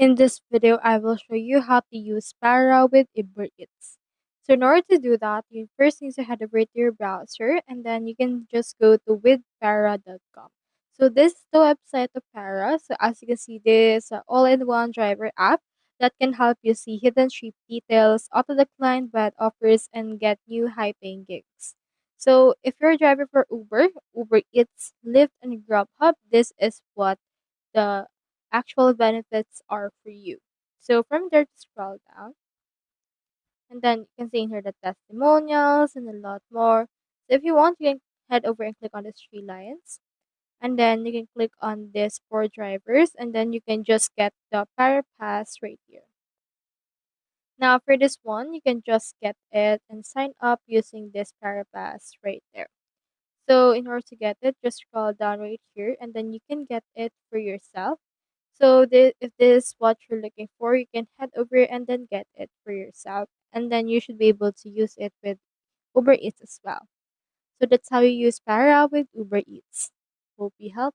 In this video, I will show you how to use Para with Uber Eats. So in order to do that, you first need to head over to your browser and then you can just go to withpara.com. So this is the website of Para. So as you can see, this all-in-one driver app that can help you see hidden trip details, auto-decline bad offers, and get new high-paying gigs. So if you're a driver for Uber, Uber Eats, Lyft, and Grubhub, this is what the actual benefits are for you. So from there to scroll down, and then you can see in here the testimonials and a lot more. So if you want, you can head over and click on these three lines, and then you can click on this for drivers, and then you can just get the Parapass right here. Now for this one, you can just get it and sign up using this Parapass right there. So in order to get it, just scroll down right here, and then you can get it for yourself. So if this is what you're looking for, you can head over and then get it for yourself. And then you should be able to use it with Uber Eats as well. So that's how you use Para with Uber Eats. Hope you help.